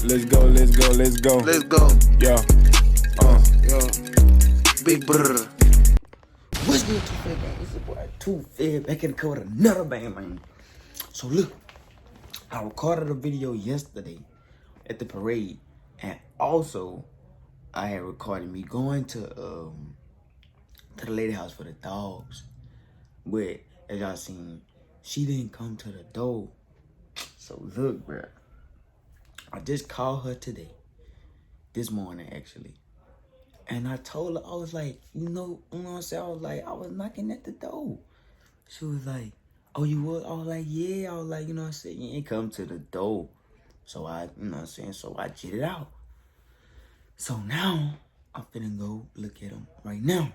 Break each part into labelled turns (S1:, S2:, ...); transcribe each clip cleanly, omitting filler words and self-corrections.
S1: Let's go, let's go, let's go.
S2: Let's go.
S1: Yeah.
S2: Yo. Big brr.
S3: What's good, Too Fair Gang? It's your boy Too Fair back in the car with another bang, man. So look, I recorded a video yesterday at the parade, and also I had recorded me going to the lady house for the dogs. But as y'all seen, she didn't come to the door. So look, bro, I just called her today, this morning actually. And I told her, I was like, you know what I'm saying? I was like, I was knocking at the door. She was like, oh, you was? I was like, yeah. I was like, you know what I'm saying? You ain't come to the door. So I, you know what I'm saying? So I jetted out. So now, I'm finna go look at him right now.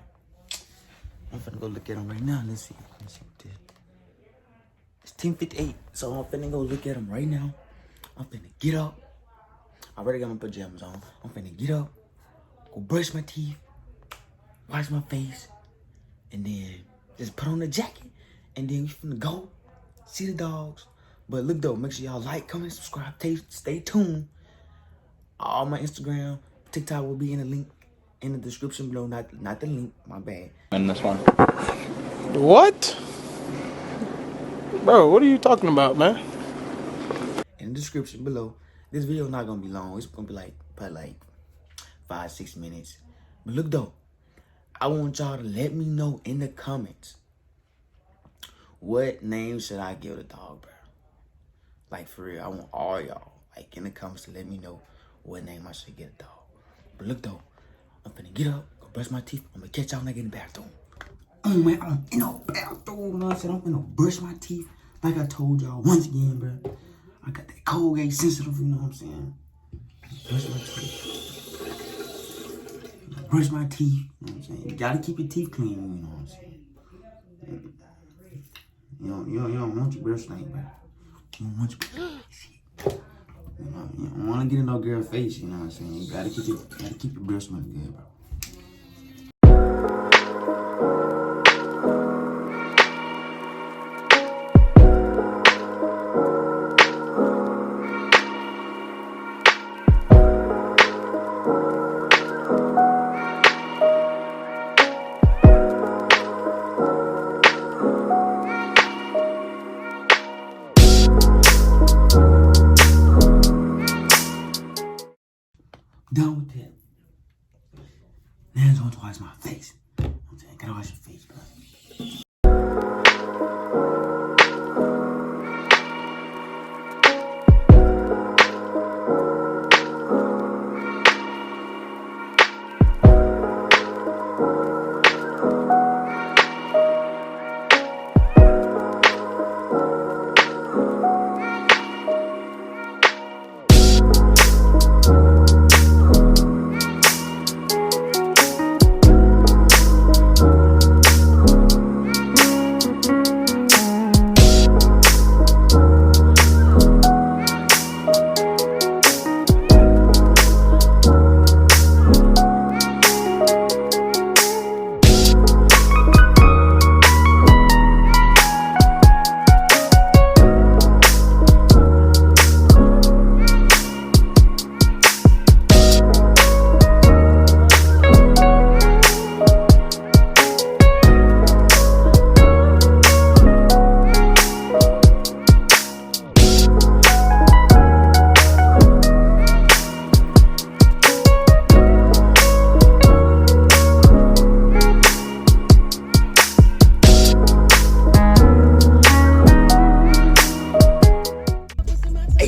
S3: Let's see what this is. It's 10:58. So I'm finna go look at him right now. I'm finna get up. I already got my pajamas on. I'm finna get up, go brush my teeth, wash my face, and then just put on the jacket. And then we finna go see the dogs. But look though, make sure y'all like, comment, subscribe, stay tuned. All my Instagram, TikTok will be in the link in the description below. Not the link, my bad.
S1: In this one.
S4: What? Bro, what are you talking about, man?
S3: In the description below. This video not gonna be long. It's gonna be like probably like 5-6 minutes. But look though, I want y'all to let me know in the comments, what name should I give the dog, bro? Like for real, I want all y'all like in the comments to let me know what name I should get a dog. But look though, I'm finna get up, go brush my teeth. I'm gonna catch y'all when I get in the bathroom. Oh man, I'm in the bathroom. You know what I said? I'm finna brush my teeth. Like I told y'all once again, bro. I got that Colgate sensitive, you know what I'm saying? Brush my teeth. Brush my teeth, you know what I'm saying? You gotta keep your teeth clean, you know what I'm saying? You don't want your breath stink, bro. You don't want your breath shit. You don't want to get in no girl face, you know what I'm saying? You gotta keep your breath smelling good, bro. Done with that. Now it's going to wash my face. I'm saying, gotta wash your face, bro.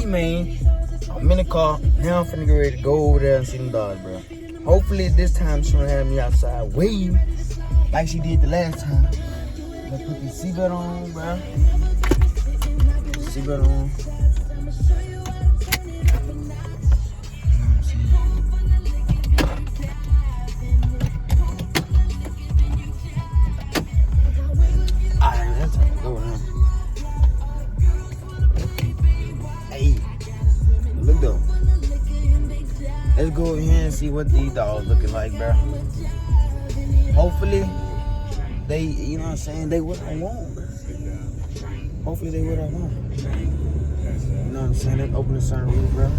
S3: Man, I'm in the car. Now I'm finna get ready to go over there and see them dogs, bro. Hopefully this time she'll have me outside waiting like she did the last time. I'm gonna put the seatbelt on, bro. Seatbelt on. Alright, that's time to go now. Look though, let's go over here and see what these dogs looking like, bro. Hopefully they, you know what I'm saying, they what I want, bro. Hopefully they what I want. You know what I'm saying? Let's open the sunroof, bro.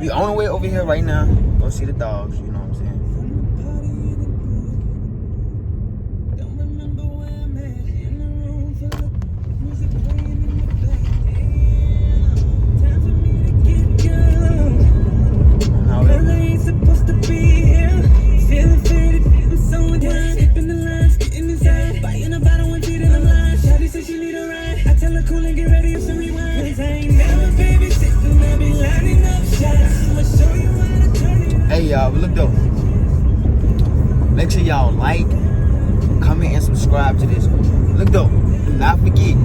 S3: We on the way over here right now. Go see the dogs, you know what I'm saying? Hey y'all, but look though. Make sure y'all like, comment, and subscribe to this. Look though, do not forget,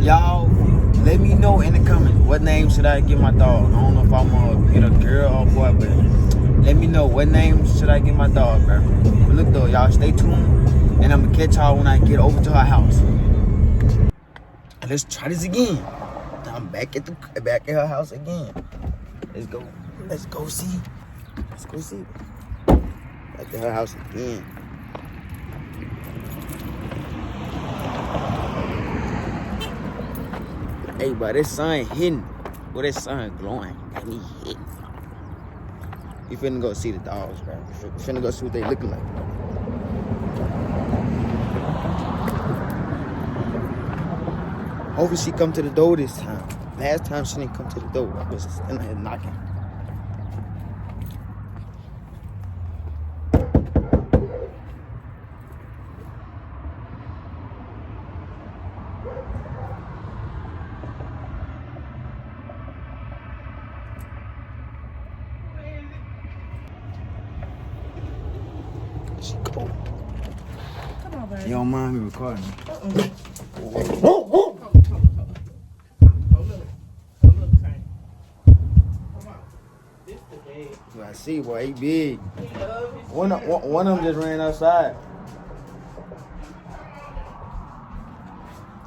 S3: y'all let me know in the comments what name should I give my dog. I don't know if I'm gonna get a girl or boy, but let me know what name should I give my dog, bro. But look though, y'all stay tuned, and I'm gonna catch y'all when I get over to her house. Let's try this again. I'm back at her house again. Let's go. Let's go see. Let's go see. Back to her house again. Hey, bro, this sun hitting. Well, this sun glowing. And he hitting. We finna go see the dogs, bro. We finna go see what they looking like. Hopefully she come to the door this time. Last time she didn't come to the door. I was in there knocking. She go.
S5: Come on, baby.
S3: You don't mind me recording? I see, boy, he big. One of them just ran outside.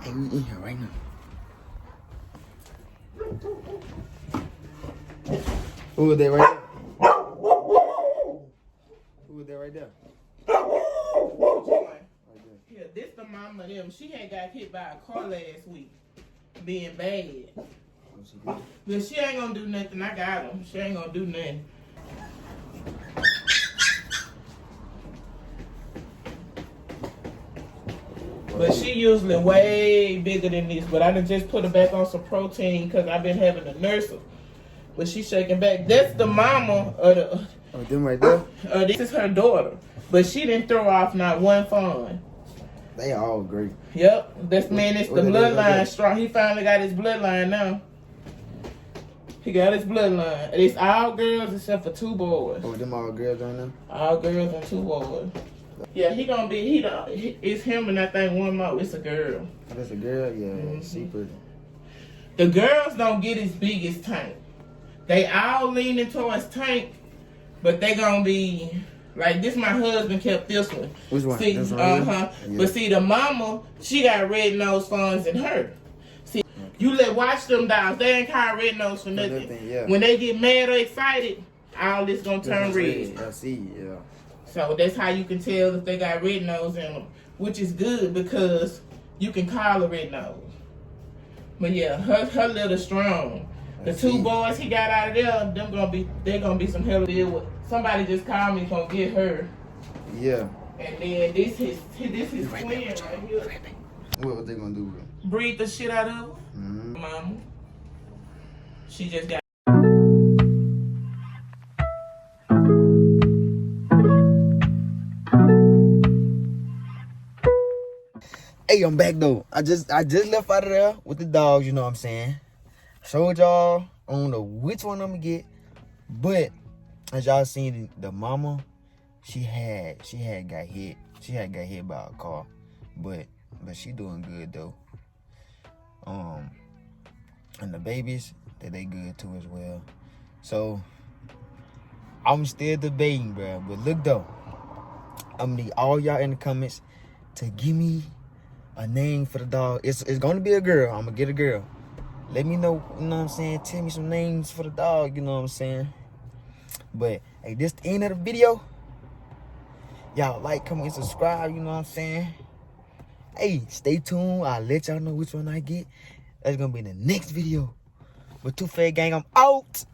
S3: Hey, we in here right now. Who was that right there? Who was that right there?
S5: Yeah, this the mama of them. She had got hit by a car last week, being bad. But she ain't gonna do nothing. I got him. She ain't gonna do nothing. But she usually way bigger than this. But I done just put her back on some protein because I've been having to nurse her. But she's shaking back. That's the mama of the.
S3: Oh, them right there?
S5: This is her daughter. But she didn't throw off not one fun.
S3: They all great.
S5: Yep. This man is the
S3: what
S5: bloodline strong. He finally got his bloodline now. He got his bloodline. It's all girls except for 2 boys.
S3: Oh, them all girls right now?
S5: All girls and 2 boys. Yeah, it's him and I think one more. It's a girl.
S3: Oh, that's a girl? Yeah, she pretty.
S5: The girls don't get as big as Tank. They all leaning towards Tank, but they gonna be like this. My husband kept this one.
S3: Which one?
S5: See,
S3: this one
S5: Yeah. But see, the mama, she got red nose funds in her. See, you watch them dogs. They ain't called red nose for nothing.
S3: Yeah.
S5: When they get mad or excited, all this gonna turn red.
S3: I see, yeah.
S5: So that's how you can tell if they got red nose in them, which is good because you can call a red nose. But yeah, her little strong. The 2 boys he got out of there, they gonna be some hell of a deal with. Somebody just called me gonna get her.
S3: Yeah.
S5: And then this his twin right here.
S3: What they gonna do with him?
S5: Breathe the shit out of her. Mama. She just got.
S3: Hey, I'm back though. I just left out of there with the dogs, you know what I'm saying? Showed y'all, I don't know which one I'm gonna get, but as y'all seen, the mama, she had got hit. She had got hit by a car, but she doing good though. And the babies, they good too as well. So I'm still debating, bro. But look though, I'm gonna need all y'all in the comments to give me a name for the dog. It's gonna be a girl. I'm gonna get a girl. Let me know, you know what I'm saying? Tell me some names for the dog, you know what I'm saying? But hey, this the end of the video. Y'all like, comment, and subscribe, you know what I'm saying? Hey, stay tuned. I'll let y'all know which one I get. That's gonna be in the next video. But Too Fat Gang, I'm out.